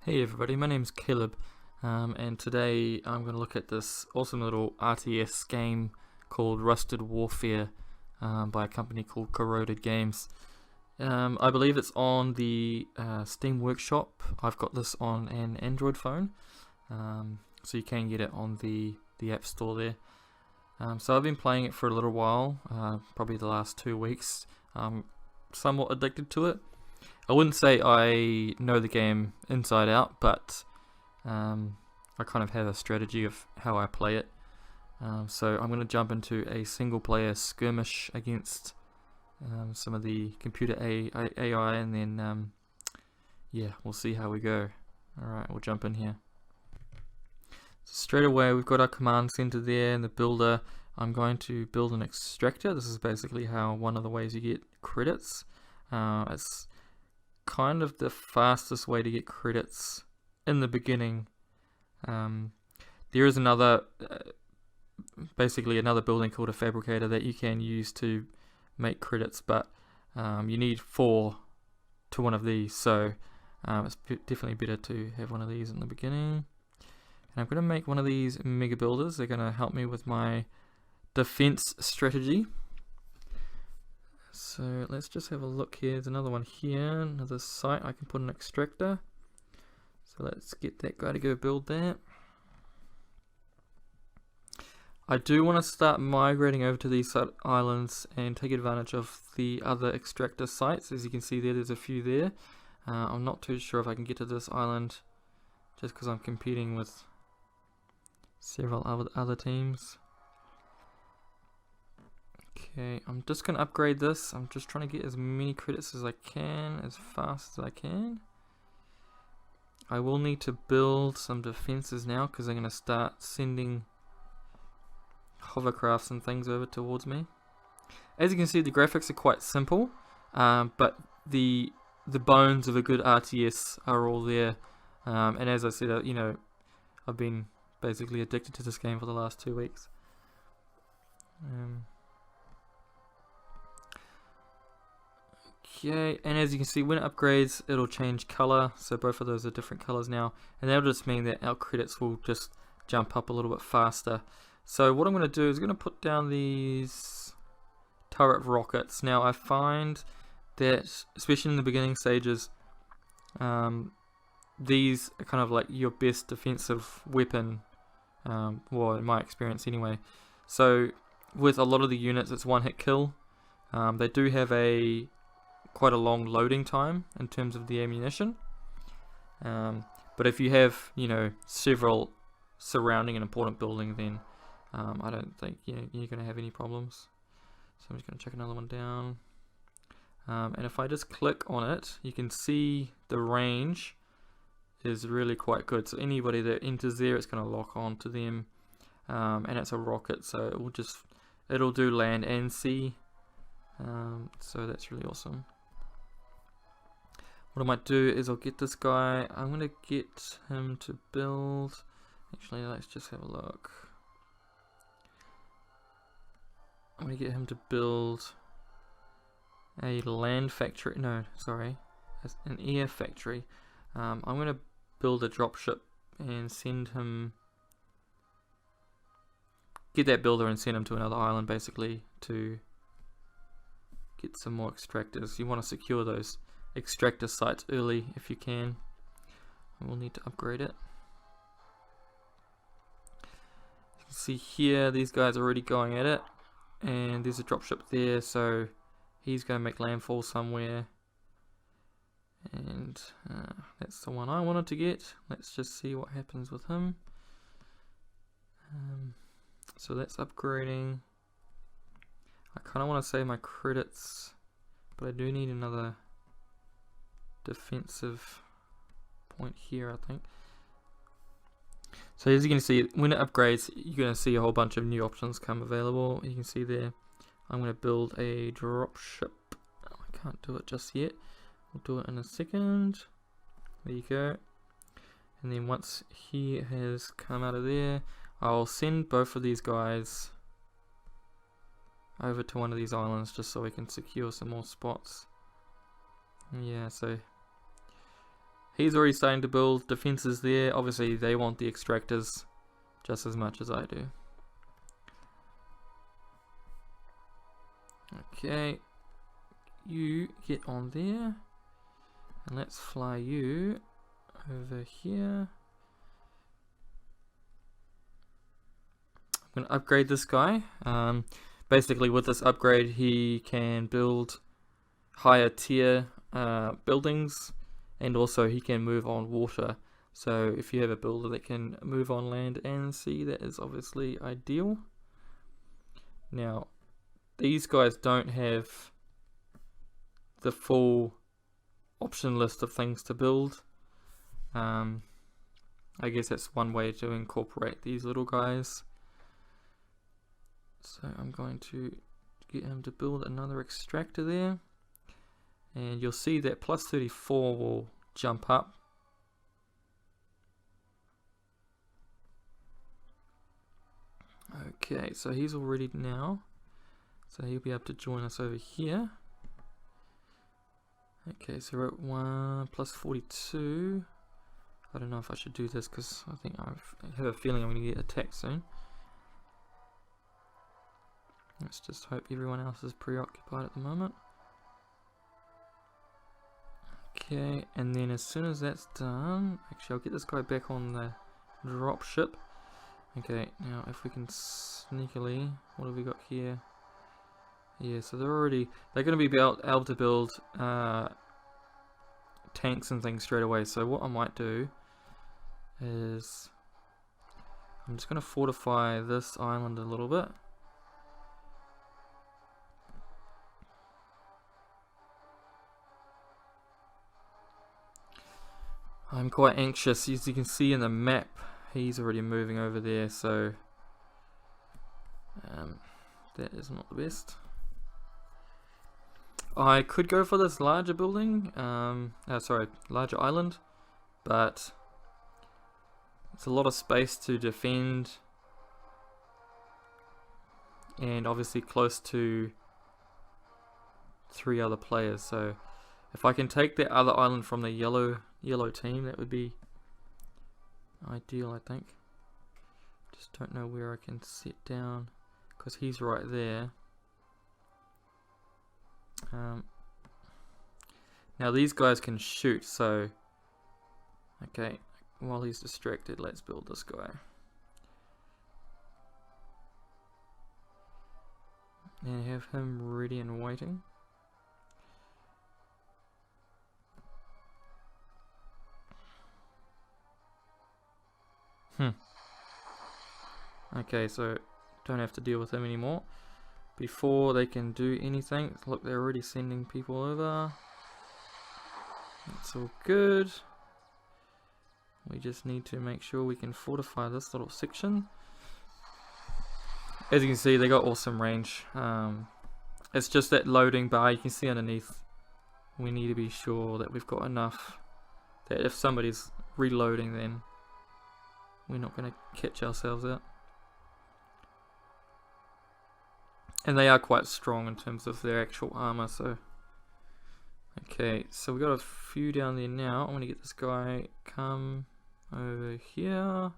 Hey everybody, my name's Caleb, and today I'm going to look at this awesome little RTS game called Rusted Warfare by a company called Corroded Games. I believe it's on the Steam Workshop. I've got this on an Android phone, so you can get it on the App Store there. So I've been playing it for a little while, probably the last 2 weeks. I'm somewhat addicted to it. I wouldn't say I know the game inside out, but I kind of have a strategy of how I play it. So I'm going to jump into a single player skirmish against some of the computer AI, and then yeah, we'll see how we go. Alright, we'll jump in here. So straight away we've got our command center there and the builder. I'm going to build an extractor. This is basically how one of the ways you get credits. It's kind of the fastest way to get credits in the beginning. There is another basically another building called a fabricator that you can use to make credits, but you need 4 to one of these, so it's definitely better to have one of these in the beginning. And I'm going to make one of these mega builders. They're going to help me with my defense strategy. So let's just have a look here. There's another one here, another site I can put an extractor. So let's get that guy to go build that. I do want to start migrating over to these islands and take advantage of the other extractor sites. As you can see there's a few there. I'm not too sure if I can get to this island just because I'm competing with several other teams. Okay, I'm just going to upgrade this. I'm just trying to get as many credits as I can, as fast as I can. I will need to build some defenses now because I'm going to start sending hovercrafts and things over towards me. As you can see, the graphics are quite simple, but the bones of a good RTS are all there. And as I said, I've been basically addicted to this game for the last 2 weeks. Okay, and as you can see, when it upgrades, it'll change color. So both of those are different colors now, and that'll just mean that our credits will just jump up a little bit faster. So what I'm going to do is going to put down these turret rockets. Now I find that, especially in the beginning stages, these are kind of like your best defensive weapon. Well, in my experience anyway. So with a lot of the units, it's one hit kill. They do have quite a long loading time in terms of the ammunition, but if you have several surrounding an important building, then I don't think you're going to have any problems. So I'm just going to check another one down, and if I just click on it, you can see the range is really quite good. So anybody that enters there, it's going to lock on to them, and it's a rocket, so it'll do land and sea. So that's really awesome. What I might do is I'll get this guy. I'm going to get him to build. Actually, let's just have a look. I'm going to get him to build a land factory. No, sorry, an air factory. I'm going to build a dropship and send him. Get that builder and send him to another island, basically, to get some more extractors. You want to secure those extractor sites early if you can. And we'll need to upgrade it. You can see here these guys are already going at it, and there's a dropship there, so he's going to make landfall somewhere, and that's the one I wanted to get. Let's just see what happens with him. So that's upgrading. I kind of want to save my credits, but I do need another defensive point here, I think. So as you can see, when it upgrades, you're going to see a whole bunch of new options come available. You can see there, I'm going to build a dropship. Oh, I can't do it just yet. We'll do it in a second. There you go. And then once he has come out of there, I'll send both of these guys over to one of these islands just so we can secure some more spots. Yeah, so he's already starting to build defenses there. Obviously they want the extractors just as much as I do. Okay, you get on there, and let's fly you over here. I'm going to upgrade this guy. Basically with this upgrade he can build higher tier buildings, and also he can move on water. So if you have a builder that can move on land and sea, that is obviously ideal. Now these guys don't have the full option list of things to build. I guess that's one way to incorporate these little guys. So I'm going to get him to build another extractor there, and you'll see that plus 34 will jump up. Okay, so he's all ready now, so he'll be able to join us over here. Okay, so we're at 1 plus 42. I don't know if I should do this because I think I have a feeling I'm going to get attacked soon. Let's just hope everyone else is preoccupied at the moment. Okay, and then as soon as that's done, actually I'll get this guy back on the drop ship. Okay, now if we can sneakily, what have we got here? Yeah, so they're going to be able to build tanks and things straight away. So what I might do is I'm just going to fortify this island a little bit. I'm quite anxious, as you can see in the map, he's already moving over there, so that is not the best. I could go for this larger building, larger island, but it's a lot of space to defend, and obviously close to 3 other players, so if I can take the other island from the yellow team, that would be ideal, I think. Just don't know where I can sit down because he's right there. Now these guys can shoot, so okay, while he's distracted, let's build this guy and have him ready and waiting. Okay, so don't have to deal with him anymore. Before they can do anything, look, they're already sending people over. That's all good. We just need to make sure we can fortify this little section. As you can see, they got awesome range. It's just that loading bar you can see underneath. We need to be sure that we've got enough, that if somebody's reloading, then we're not going to catch ourselves out. And they are quite strong in terms of their actual armor, so okay, so we got a few down there now. I'm gonna get this guy come over here.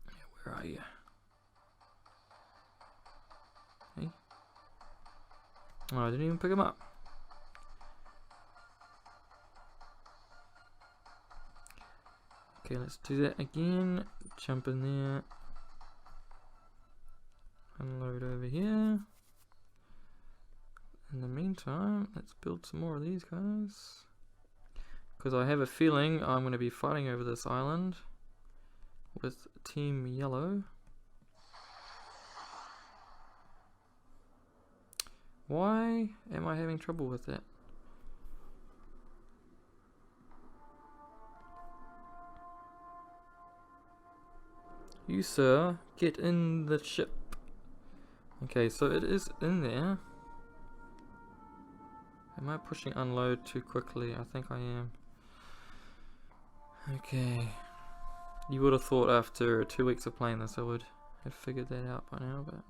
Yeah, where are you? Hey. Oh, I didn't even pick him up. Okay, let's do that again. Jump in there. Unload over here. In the meantime, let's build some more of these guys. Because I have a feeling I'm going to be fighting over this island with Team Yellow. Why am I having trouble with that? You, sir, get in the ship. Okay, so it is in there. Am I pushing unload too quickly? I think I am. Okay. You would have thought after 2 weeks of playing this I would have figured that out by now, but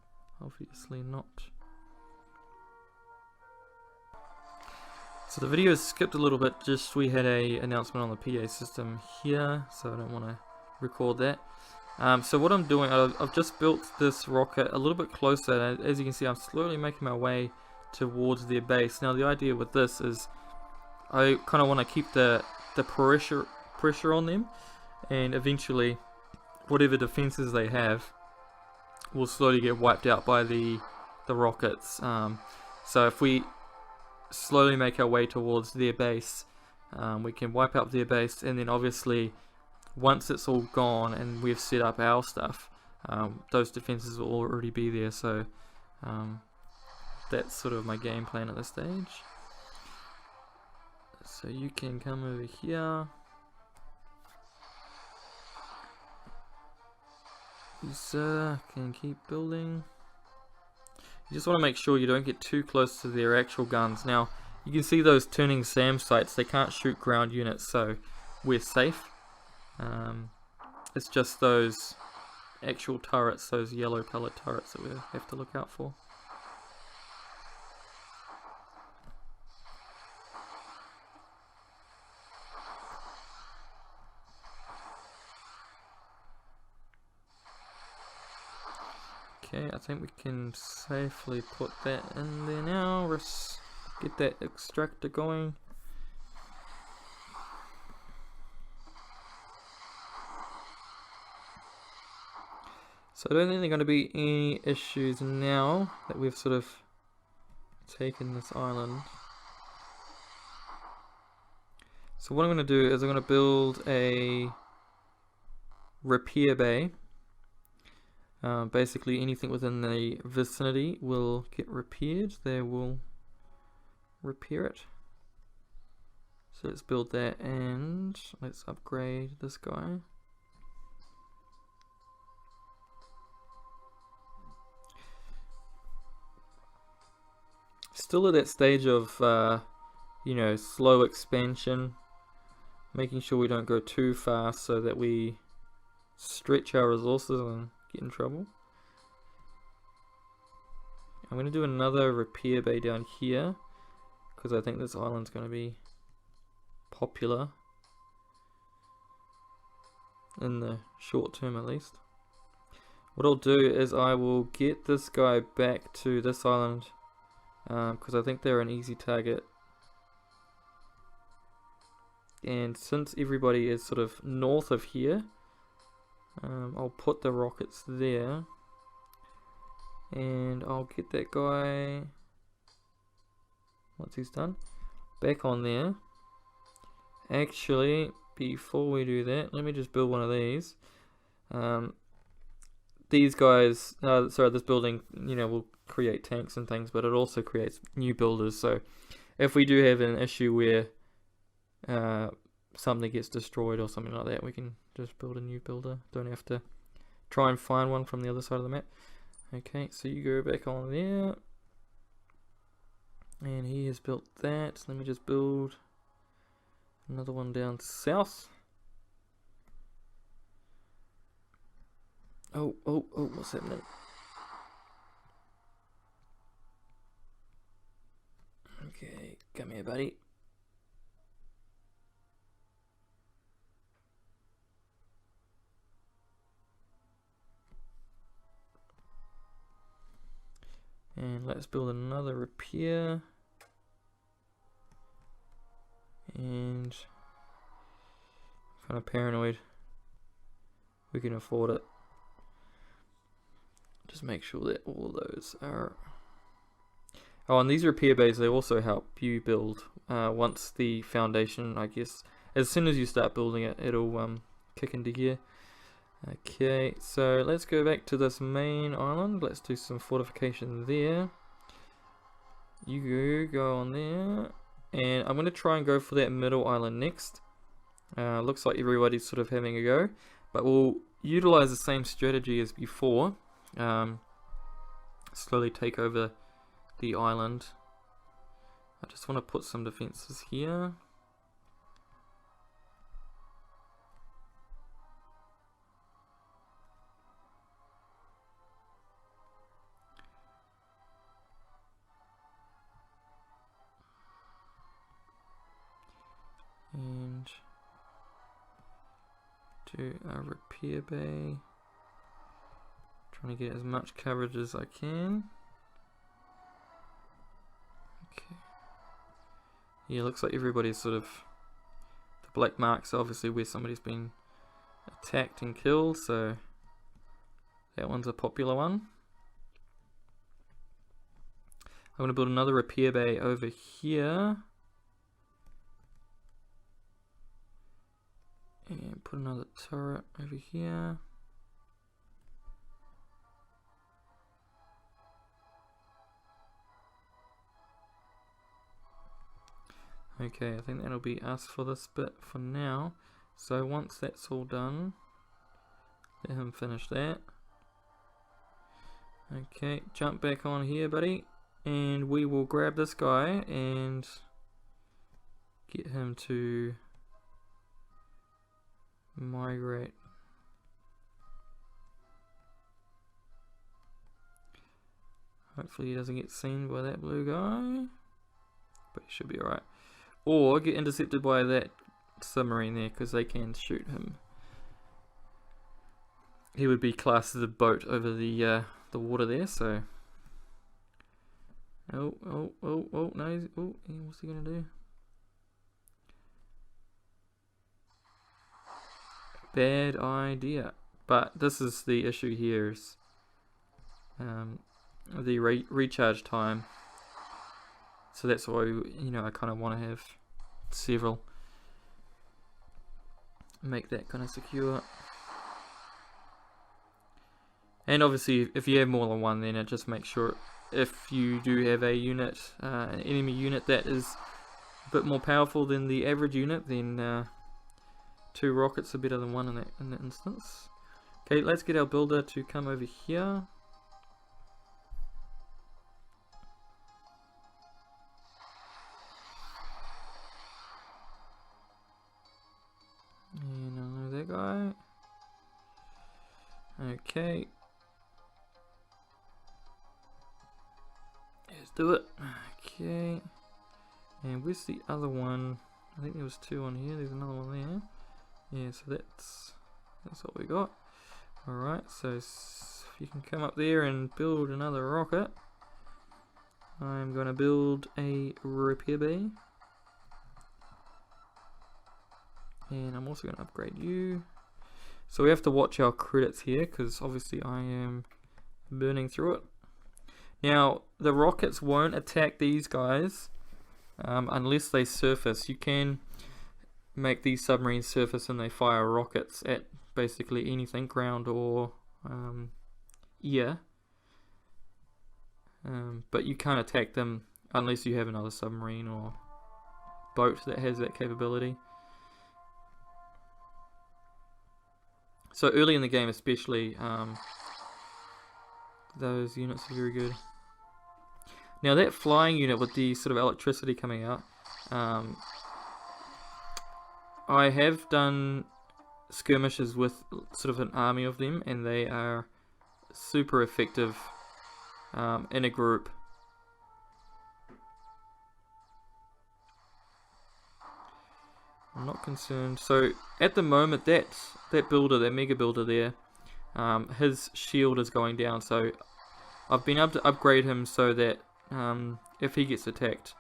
Obviously not. So the video is skipped a little bit, just we had a announcement on the PA system here, so I don't want to record that. So what I'm doing, I've just built this rocket a little bit closer, and as you can see I'm slowly making my way towards their base. Now the idea with this is I kind of want to keep the pressure on them, and eventually whatever defenses they have will slowly get wiped out by the rockets. So if we slowly make our way towards their base, we can wipe out their base, and then obviously once it's all gone and we've set up our stuff, those defenses will already be there. So that's sort of my game plan at this stage. So you can come over here. You sir can keep building. You just want to make sure you don't get too close to their actual guns. Now you can see those turning SAM sites, they can't shoot ground units, so we're safe. It's just those actual turrets, those yellow colored turrets, that we have to look out for. Okay, I think we can safely put that in there now. Let's get that extractor going. So I don't think there are going to be any issues now that we've sort of taken this island. So what I'm going to do is I'm going to build a repair bay. Basically anything within the vicinity will get repaired. They will repair it. So let's build that, and let's upgrade this guy. Still at that stage of you know, slow expansion, making sure we don't go too fast so that we stretch our resources and get in trouble. I'm going to do another repair bay down here because I think this island's going to be popular in the short term at least. What I'll do is I will get this guy back to this island because I think they're an easy target, and since everybody is sort of north of here, I'll put the rockets there, and I'll get that guy, once he's done, back on there. Actually, before we do that, let me just build one of these. These guys, sorry, this building, you know, will create tanks and things, but it also creates new builders. So if we do have an issue where something gets destroyed or something like that, we can just build a new builder. Don't have to try and find one from the other side of the map. Okay, so you go back on there, and he has built that. Let me just build another one down south. Oh, what's happening? Okay, come here, buddy. And let's build another repair. And kind of paranoid. We can afford it. Just make sure that all of those are... Oh, and these repair bays, they also help you build once the foundation, I guess, as soon as you start building it, it'll kick into gear. Okay, so let's go back to this main island. Let's do some fortification there. You go on there, and I'm going to try and go for that middle island next. Looks like everybody's sort of having a go, but we'll utilize the same strategy as before. Slowly take over the island. I just want to put some defenses here. and do a repair bay. Trying to get as much coverage as I can. Okay. Yeah, looks like everybody's sort of, the black marks are obviously where somebody's been attacked and killed, so that one's a popular one. I'm going to build another repair bay over here. And put another turret over here. Okay, I think that'll be us for this bit for now. So once that's all done, let him finish that. Okay, jump back on here, buddy. And we will grab this guy and get him to migrate. Hopefully he doesn't get seen by that blue guy, but he should be alright. Or get intercepted by that submarine there, because they can shoot him. He would be classed as a boat over the water there, so. Oh, no, what's he gonna do? Bad idea. But this is the issue here, is the recharge time. So that's why, you know, I kind of want to have several. Make that kind of secure. And obviously, if you have more than one, then it just makes sure, if you do have a unit, an enemy unit that is a bit more powerful than the average unit, then 2 rockets are better than 1 in that instance. Okay, let's get our builder to come over here. And I'll know that guy. Okay. Let's do it. Okay. And where's the other one? I think there was 2 on here. There's another one there. Yeah, so that's what we got. Alright, so if you can come up there and build another rocket. I'm going to build a repair bay. And I'm also going to upgrade you. So we have to watch our credits here, because obviously I am burning through it. Now, the rockets won't attack these guys unless they surface. You can make these submarines surface and they fire rockets at basically anything, ground or air. But you can't attack them unless you have another submarine or boat that has that capability. So early in the game especially, those units are very good. Now that flying unit with the sort of electricity coming out, I have done skirmishes with sort of an army of them, and they are super effective in a group. I'm not concerned. So at the moment, that builder, that mega builder there, his shield is going down. So I've been able to upgrade him so that if he gets attacked,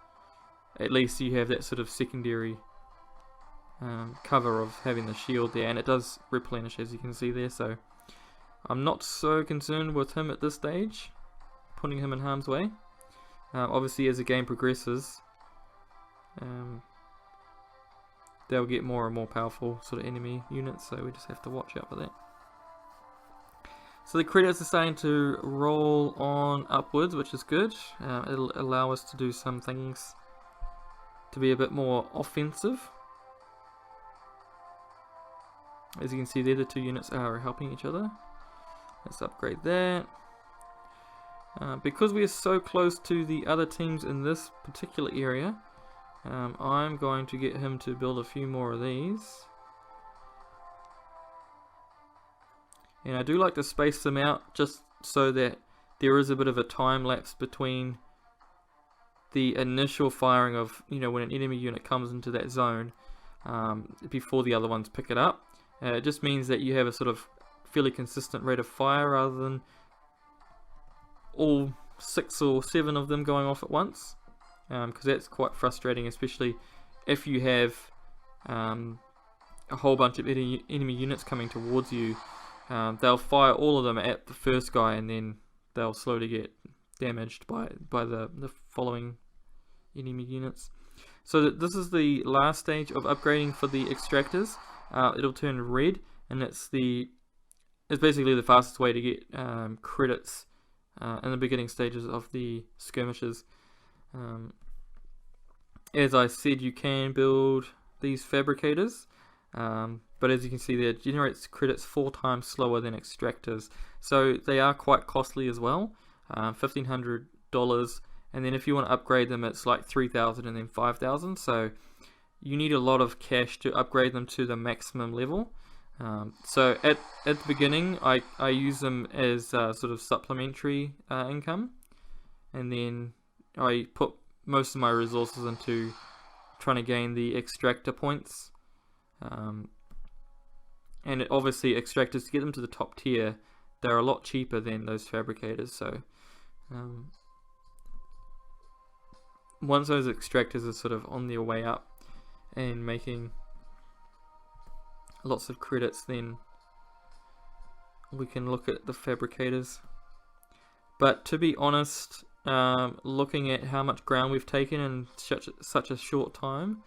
at least you have that sort of secondary cover of having the shield there, and it does replenish, as you can see there. So I'm not so concerned with him at this stage, putting him in harm's way. Obviously, as the game progresses, they'll get more and more powerful sort of enemy units, so we just have to watch out for that. So the credits are starting to roll on upwards, which is good. It'll allow us to do some things to be a bit more offensive. As you can see there, the 2 units are helping each other. Let's upgrade that. Because we are so close to the other teams in this particular area, I'm going to get him to build a few more of these. And I do like to space them out just so that there is a bit of a time lapse between the initial firing of, you know, when an enemy unit comes into that zone. before the other ones pick it up. It just means that you have a sort of fairly consistent rate of fire rather than all 6 or 7 of them going off at once, because that's quite frustrating, especially if you have a whole bunch of enemy units coming towards you. They'll fire all of them at the first guy, and then they'll slowly get damaged by the following enemy units. So this is the last stage of upgrading for the extractors. It'll turn red, and it's basically the fastest way to get credits in the beginning stages of the skirmishes. As I said, you can build these fabricators, but as you can see there, it generates credits 4 times slower than extractors, so they are quite costly as well. $1,500, and then if you want to upgrade them, it's like 3,000 and then 5,000, so you need a lot of cash to upgrade them to the maximum level. So at the beginning, I use them as sort of supplementary income, and then I put most of my resources into trying to gain the extractor points. And obviously extractors, to get them to the top tier, they're a lot cheaper than those fabricators, so once those extractors are sort of on their way up and making lots of credits, then we can look at the fabricators. But to be honest, looking at how much ground we've taken in such a short time,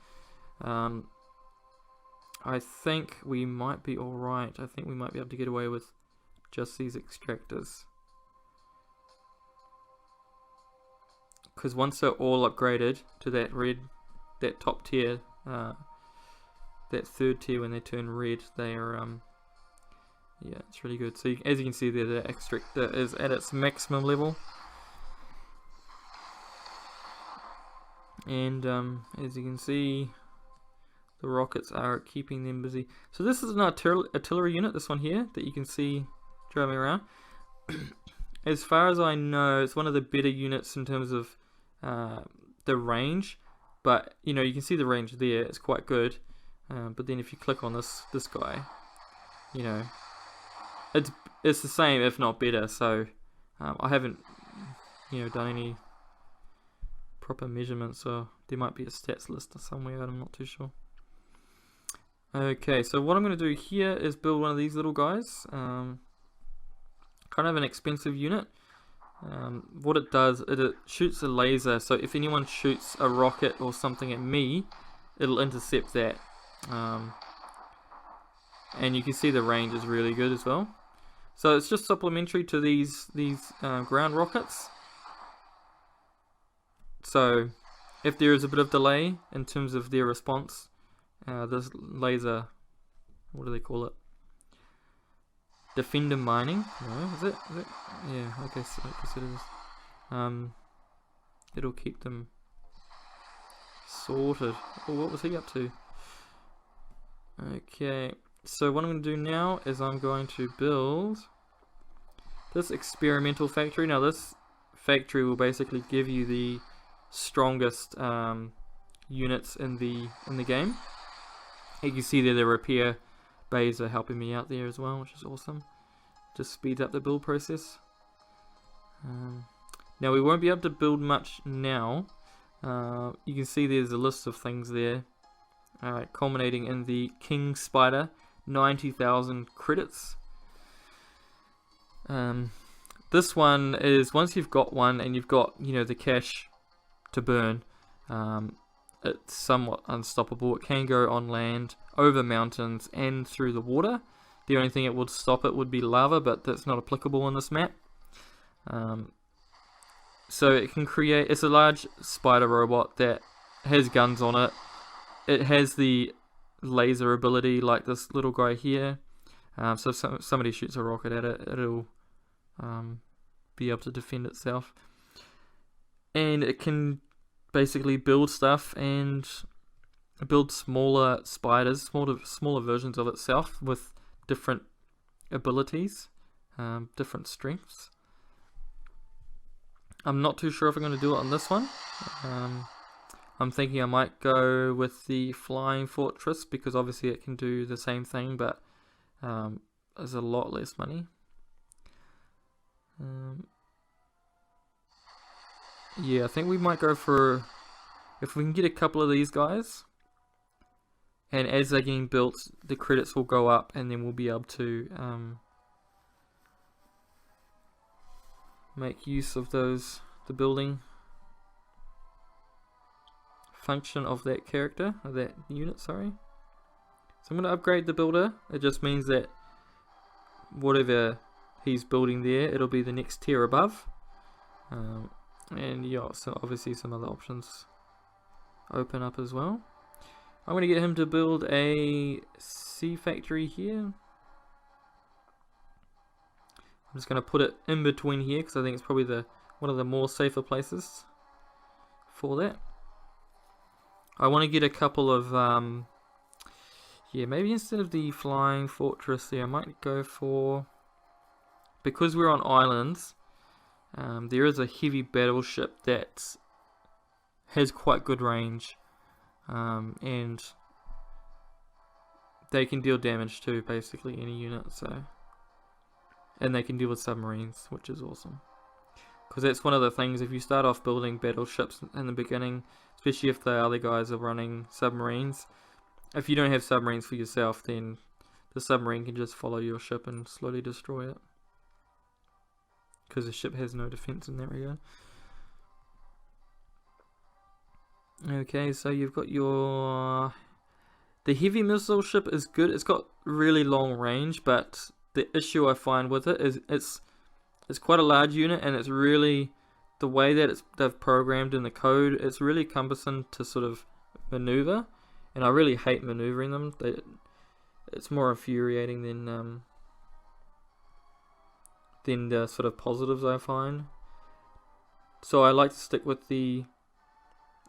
I think we might be alright. I think we might be able to get away with just these extractors, because once they're all upgraded to that top tier, that third tier, when they turn red, they are yeah, it's really good. So as you can see there, the extractor is at its maximum level, and as you can see, the rockets are keeping them busy. So this is an artillery unit, this one here, that you can see driving around. As far as I know, it's one of the better units in terms of the range, but you know, you can see the range there, it's quite good. But then if you click on this guy, you know, it's the same if not better. So I haven't, you know, done any proper measurements, or there might be a stats list somewhere, I'm not too sure. Okay, so what I'm going to do here is build one of these little guys. Kind of an expensive unit. What it does, it shoots a laser, so if anyone shoots a rocket or something at me, it'll intercept that. And you can see the range is really good as well. So it's just supplementary to these ground rockets. So if there is a bit of delay in terms of their response, this laser, what do they call it? Defender mining? No, is it? Yeah, I guess it is. It'll keep them sorted. Oh, what was he up to? Okay, so what I'm going to do now is I'm going to build this experimental factory. Now this factory will basically give you the strongest units in the game. You can see there the repair bays are helping me out there as well, which is awesome. Just speeds up the build process. Now we won't be able to build much now. You can see there's a list of things there. Alright, culminating in the King Spider, 90,000 credits. This one is, once you've got one and you've got, you know, the cash to burn, it's somewhat unstoppable. It can go on land, over mountains, and through the water. The only thing it would stop it would be lava, but that's not applicable on this map. So it can create, it's a large spider robot that has guns on it. It has the laser ability like this little guy here. So if somebody shoots a rocket at it, it'll be able to defend itself. And it can basically build stuff and build smaller spiders, smaller versions of itself with different abilities, different strengths. I'm not too sure if I'm going to do it on this one. I'm thinking I might go with the flying fortress because obviously it can do the same thing, but there's a lot less money. Yeah, I think we might go for, if we can get a couple of these guys, and as they're getting built, the credits will go up, and then we'll be able to make use of those, the building function of that character, of that unit, sorry. So I'm going to upgrade the builder. It just means that whatever he's building there, it'll be the next tier above. And yeah, so obviously some other options open up as well. I'm going to get him to build a sea factory here. I'm just going to put it in between here because I think it's probably one of the more safer places for that. I want to get a couple of yeah, maybe instead of the flying fortress there, I might go for, because we're on islands, there is a heavy battleship that has quite good range, and they can deal damage to basically any unit, so, and they can deal with submarines, which is awesome. Because that's one of the things, if you start off building battleships in the beginning, especially if the other guys are running submarines, if you don't have submarines for yourself, then the submarine can just follow your ship and slowly destroy it. Because the ship has no defense in that regard. Okay, so you've got your... The heavy missile ship is good. It's got really long range, but the issue I find with it is it's quite a large unit, and it's really... The way that they've programmed in the code, it's really cumbersome to sort of maneuver. And I really hate maneuvering them. It's more infuriating than the sort of positives I find. So I like to stick with the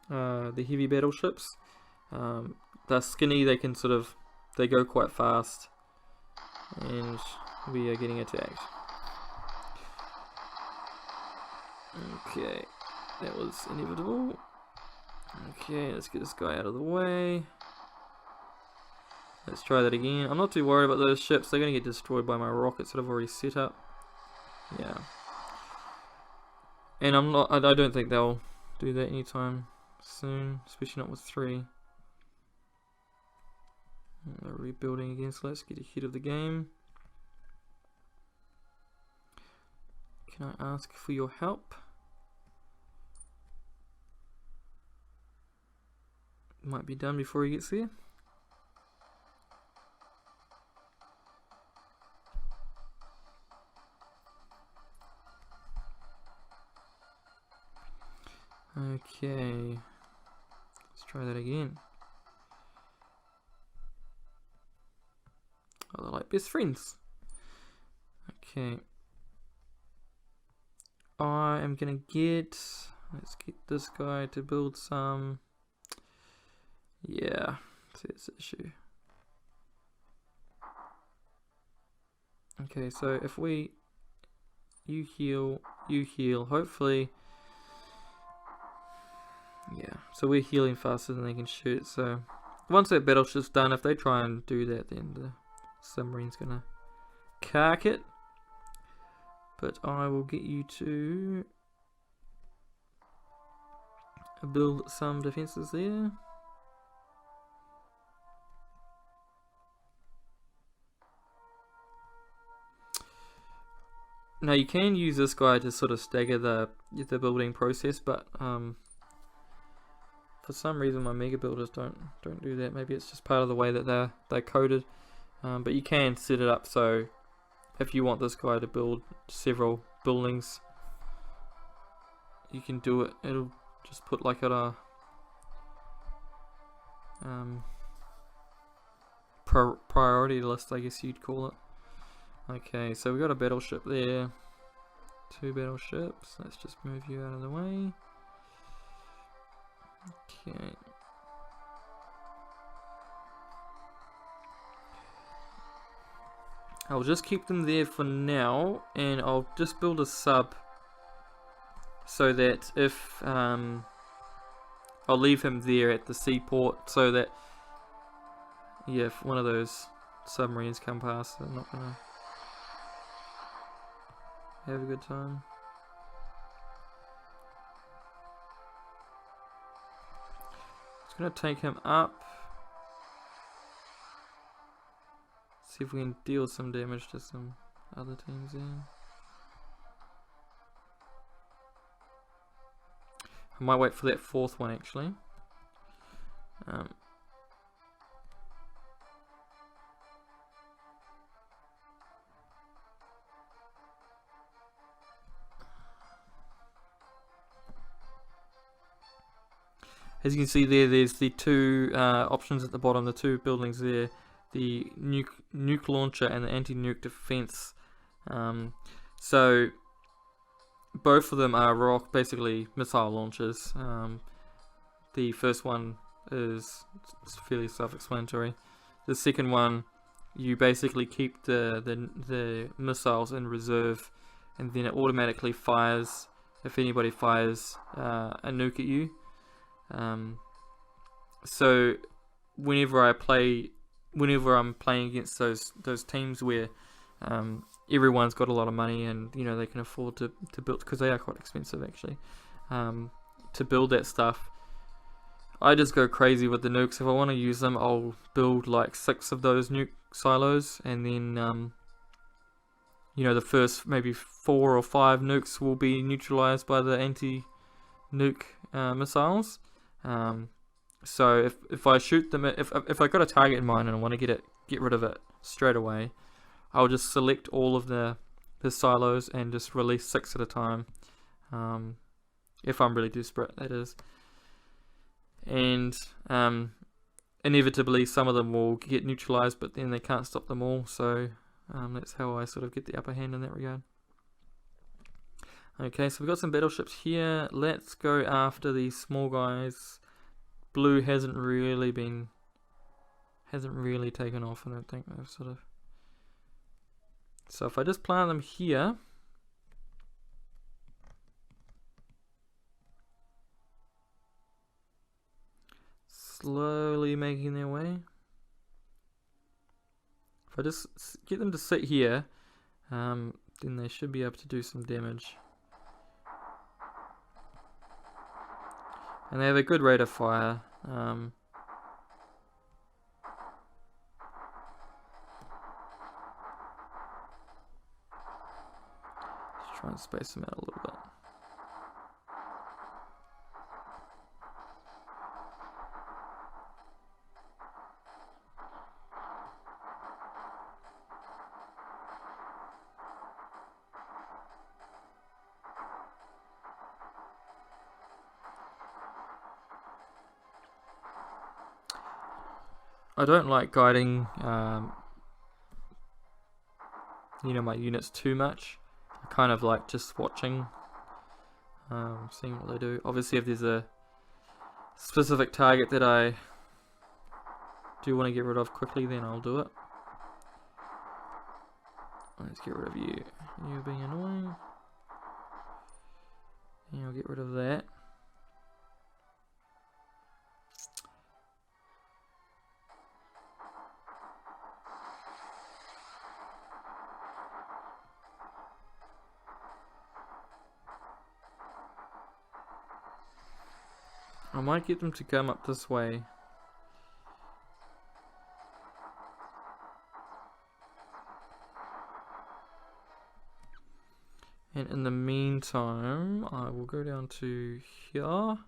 heavy battleships. They're skinny. They go quite fast, and we are getting attacked. Okay, that was inevitable. Okay, let's get this guy out of the way. Let's try that again. I'm not too worried about those ships. They're going to get destroyed by my rockets that I've already set up. Yeah. And I don't think they'll do that anytime soon, especially not with 3. They're rebuilding again, so let's get ahead of the game. Can I ask for your help? Might be done before he gets there. Okay, let's try that again. Oh, they're like best friends. Okay, I am gonna let's get this guy to build some. Yeah, that's the issue. Okay, so if you heal, hopefully, yeah, so we're healing faster than they can shoot, so once that battleship's done, if they try and do that, then the submarine's gonna cark it. But I will get you to build some defenses there. Now you can use this guy to sort of stagger the building process, but for some reason my mega builders don't do that. Maybe it's just part of the way that they're coded. But you can set it up so if you want this guy to build several buildings, you can do it. It'll just put like a priority list, I guess you'd call it. Okay, so we got a battleship there. 2 battleships. Let's just move you out of the way. Okay. I'll just keep them there for now, and I'll just build a sub so that if I'll leave him there at the seaport so that, yeah, if one of those submarines come past, they're not gonna have a good time. It's gonna take him up. See if we can deal some damage to some other teams there. I might wait for that fourth one actually. As you can see there, there's the two options at the bottom, the two buildings there, the nuke launcher and the anti-nuke defense. So both of them are basically missile launchers. The first one is fairly self-explanatory. The second one, you basically keep the missiles in reserve, and then it automatically fires if anybody fires a nuke at you. So whenever I'm playing against those teams where everyone's got a lot of money and they can afford to build, because they are quite expensive actually, to build that stuff, I just go crazy with the nukes. If I want to use them, I'll build like 6 of those nuke silos, and then the first maybe 4 or 5 nukes will be neutralized by the anti-nuke missiles. So if I shoot them, if I got a target in mind and I want to get rid of it straight away, I'll just select all of the silos and just release 6 at a time. If I'm really desperate, that is. And inevitably some of them will get neutralized, but then they can't stop them all. So that's how I sort of get the upper hand in that regard. Okay, so we've got some battleships here. Let's go after these small guys. Blue hasn't really taken off, I don't think. I've sort of. So if I just plant them here, slowly making their way. If I just get them to sit here, then they should be able to do some damage. And they have a good rate of fire. Just try and space them out a little bit. I don't like guiding my units too much. I kind of like just watching, seeing what they do. Obviously if there's a specific target that I do want to get rid of quickly, then I'll do it. Let's get rid of you. You're being annoying. And I'll get rid of that. I might get them to come up this way. And in the meantime, I will go down to here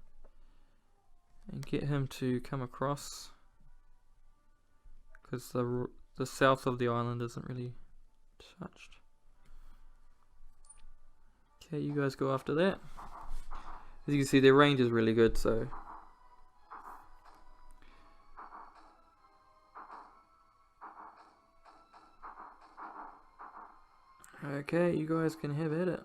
and get him to come across, because the south of the island isn't really touched. Okay, you guys go after that. As you can see, their range is really good, so okay, you guys can have at it.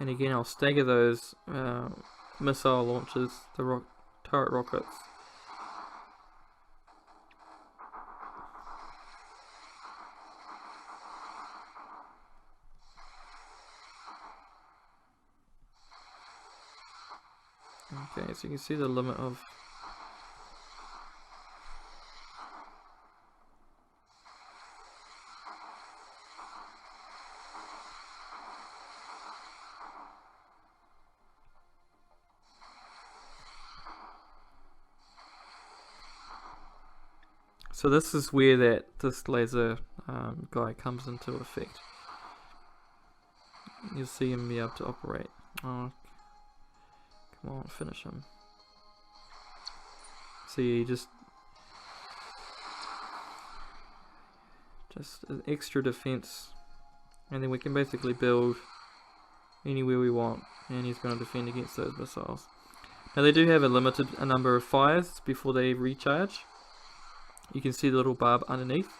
And again, I'll stagger those missile launchers, the turret rockets. Okay, so you can see the limit of so this is where this laser guy comes into effect. You'll see him be able to operate. Oh, come on, finish him. See, just an extra defense, and then we can basically build anywhere we want, and he's going to defend against those missiles. Now they do have a limited number of fires before they recharge. You can see the little barb underneath,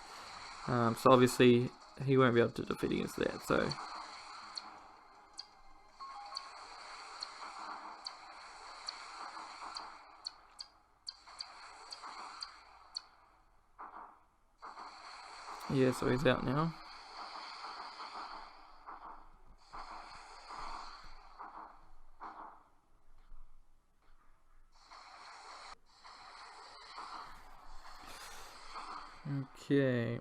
so obviously he won't be able to defend against that. So yeah, so he's out now. Okay.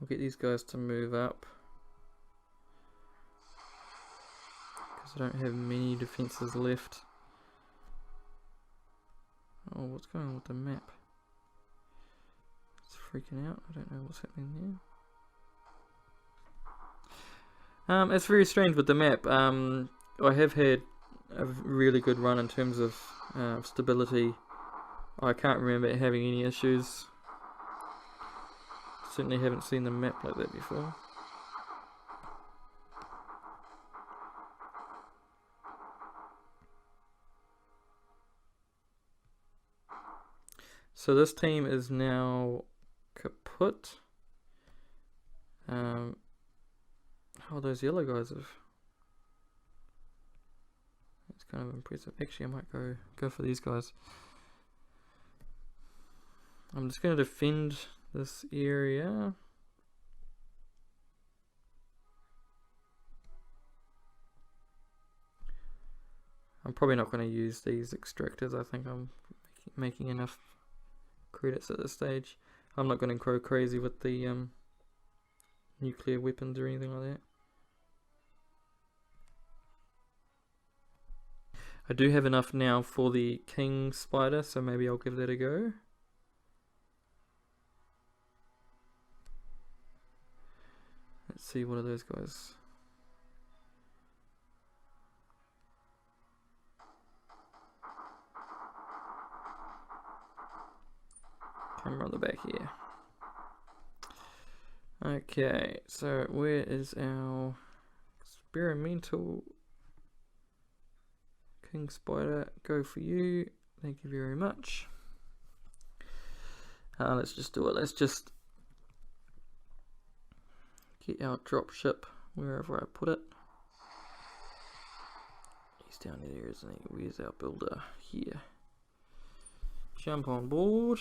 I'll get these guys to move up, because I don't have many defenses left. Oh, what's going on with the map? It's freaking out. I don't know what's happening there. It's very strange with the map. I have had a really good run in terms of stability. I can't remember having any issues. Certainly haven't seen the map like that before. So this team is now kaput. Oh, those yellow guys have... It's kind of impressive. Actually, I might go for these guys. I'm just going to defend this area. I'm probably not going to use these extractors. I think I'm making enough credits at this stage. I'm not going to go crazy with the nuclear weapons or anything like that. I do have enough now for the king spider, so maybe I'll give that a go. Let's see, what are those guys? Camera on the back here. Okay, so where is our experimental king spider? Go for you. Thank you very much. Let's just do it. Let's just get our dropship wherever I put it. He's down there, isn't he? Where's our builder? Here. Jump on board.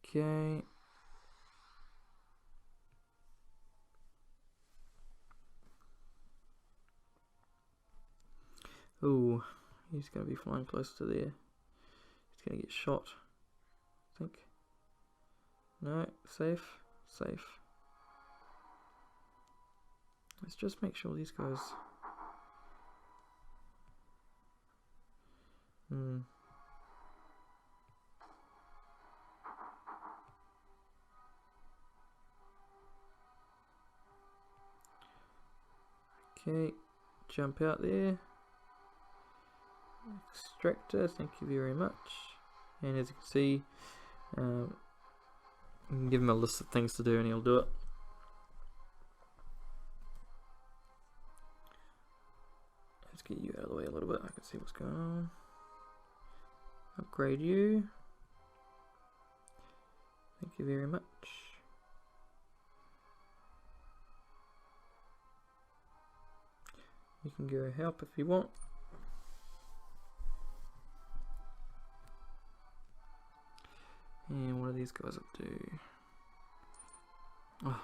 Okay. Ooh, he's going to be flying close to there. He's going to get shot, I think. No, safe, safe. Let's just make sure these guys... Okay, jump out there. Extractor, thank you very much. And as you can see, you can give him a list of things to do and he'll do it. get you out of the way a little bit. I can see what's going on. Upgrade you. Thank you very much. You can go help if you want. And what are these guys up to? Oh,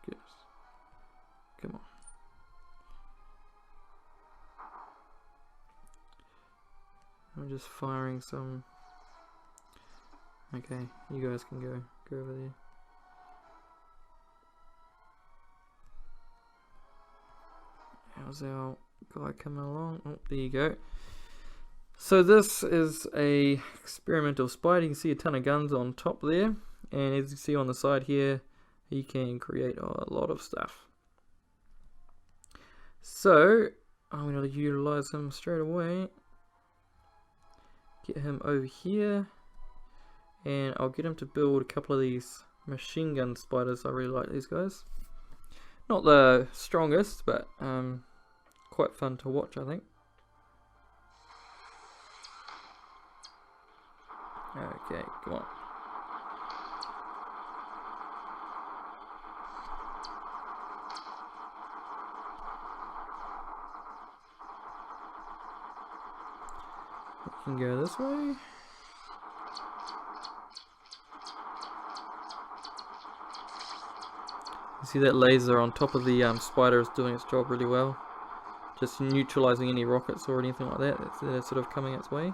goodness. Come on. I'm just firing some. Okay, you guys can go over there. How's our guy coming along? Oh, there you go. So this is a experimental spider. You can see a ton of guns on top there, and as you see on the side here, he can create a lot of stuff. So I'm going to utilize him straight away. Get him over here, and I'll get him to build a couple of these machine gun spiders. I really like these guys. Not the strongest, but quite fun to watch, I think. Okay, come on. We can go this way. You see that laser on top of the spider is doing its job really well. Just neutralizing any rockets or anything like that that's sort of coming its way.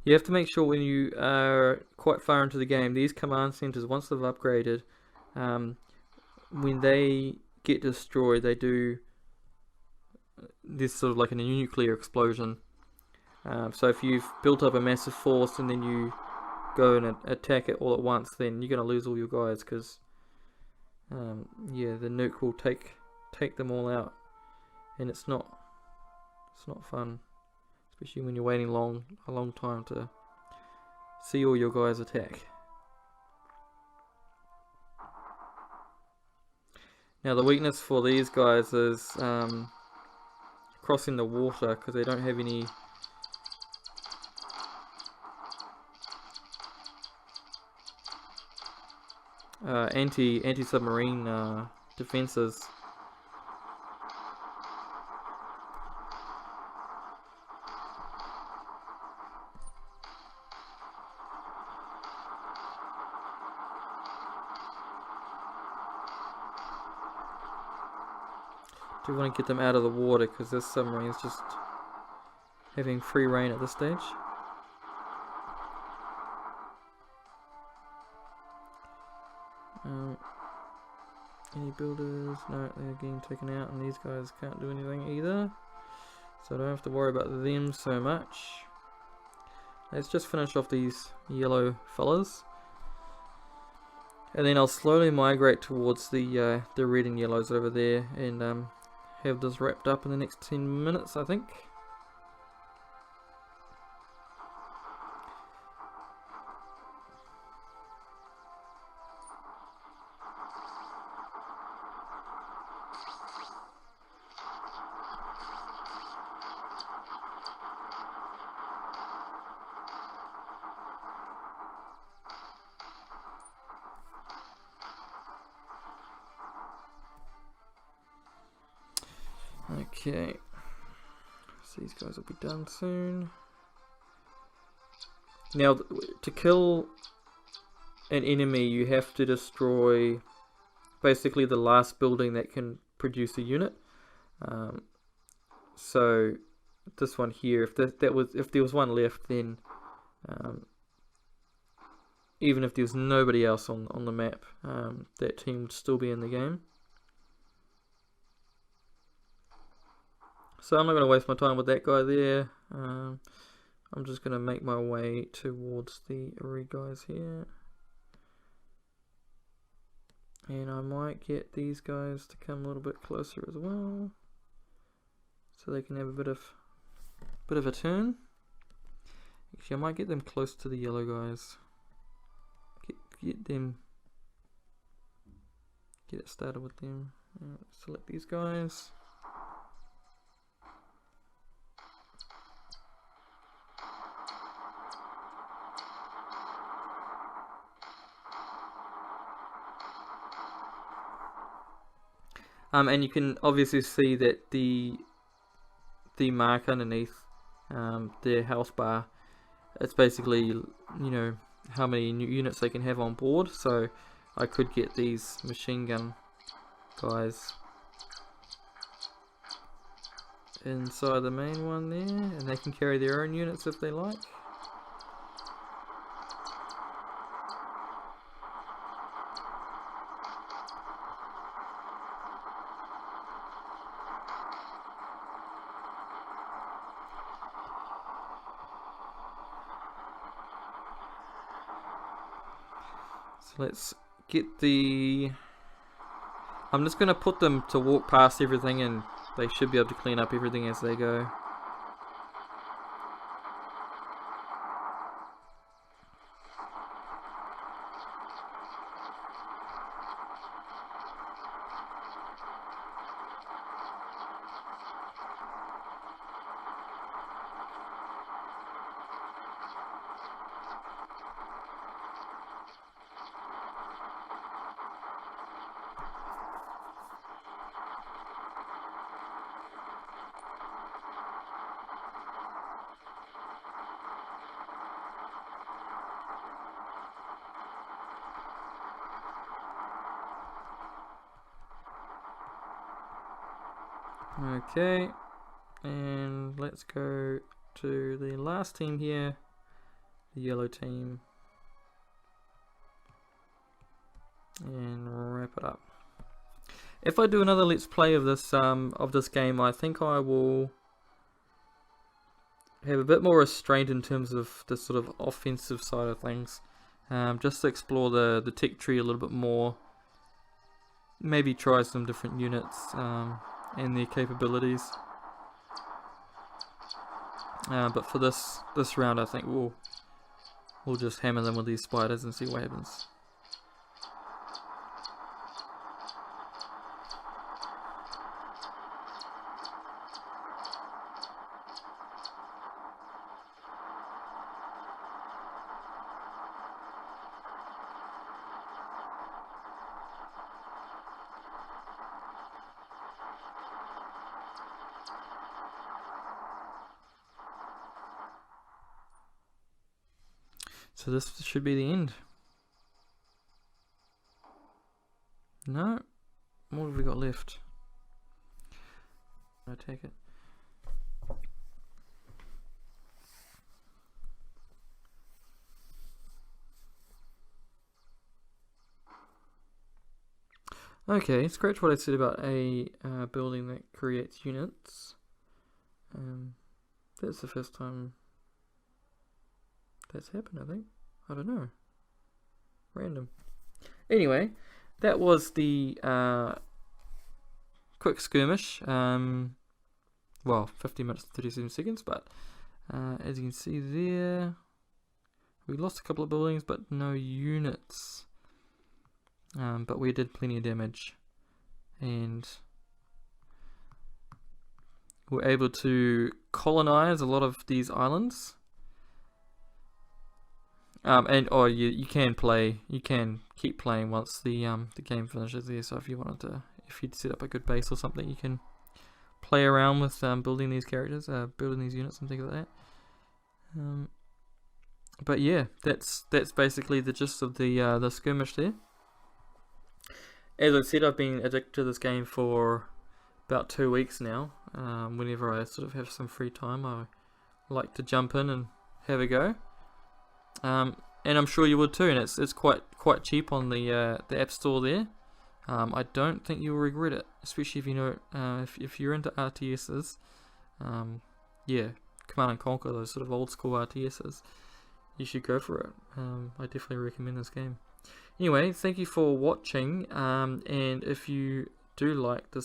You have to make sure when you are quite far into the game, these command centers, once they've upgraded, when they get destroyed, they do this sort of like a nuclear explosion. So if you've built up a massive force and then you go and attack it all at once, then you're going to lose all your guys, because yeah, the nuke will take them all out, and it's not fun. Especially when you're waiting a long time to see all your guys attack. Now the weakness for these guys is crossing the water, because they don't have any anti-submarine defenses. Do want to get them out of the water, because this submarine is just having free reign at this stage. Any builders? No, they're getting taken out, and these guys can't do anything either, so I don't have to worry about them so much. Let's just finish off these yellow fellas, and then I'll slowly migrate towards the red and yellows over there, and have this wrapped up in the next 10 minutes, I think. Okay, so these guys will be done soon. Now, to kill an enemy, you have to destroy basically the last building that can produce a unit. So this one here, if there was one left, then even if there was nobody else on the map, that team would still be in the game. So I'm not going to waste my time with that guy there. I'm just going to make my way towards the red guys here. And I might get these guys to come a little bit closer as well, so they can have a bit of a turn. Actually, I might get them close to the yellow guys. Get it started with them. Select these guys. And you can obviously see that the mark underneath their health bar, it's basically, you know, how many new units they can have on board. So I could get these machine gun guys inside the main one there, and they can carry their own units if they like. So let's get the... I'm just going to put them to walk past everything, and they should be able to clean up everything as they go. Okay, and let's go to the last team here, the yellow team, and wrap it up. If I do another let's play of this game, I think I will have a bit more restraint in terms of the sort of offensive side of things, just to explore the tech tree a little bit more, maybe try some different units and their capabilities. But for this round, I think we'll just hammer them with these spiders and see what happens. So this should be the end. No? What have we got left? I take it. Okay, scratch what I said about a building that creates units. That's the first time that's happened, I think. I don't know. Random. Anyway, that was the quick skirmish. Well, 50 minutes and 37 seconds, but as you can see there, we lost a couple of buildings, but no units. But we did plenty of damage, and we're able to colonize a lot of these islands. You can keep playing once the game finishes there. So if you'd set up a good base or something, you can play around with building these characters, building these units and things like that. But yeah, that's basically the gist of the skirmish there. As I said, I've been addicted to this game for about 2 weeks now. Whenever I sort of have some free time, I like to jump in and have a go. And I'm sure you would too, and it's quite cheap on the App Store there. I don't think you'll regret it, especially if you know if you're into RTSs. yeah, Command and Conquer, those sort of old school RTSs, you should go for it. I definitely recommend this game. Anyway, thank you for watching, and if you do like this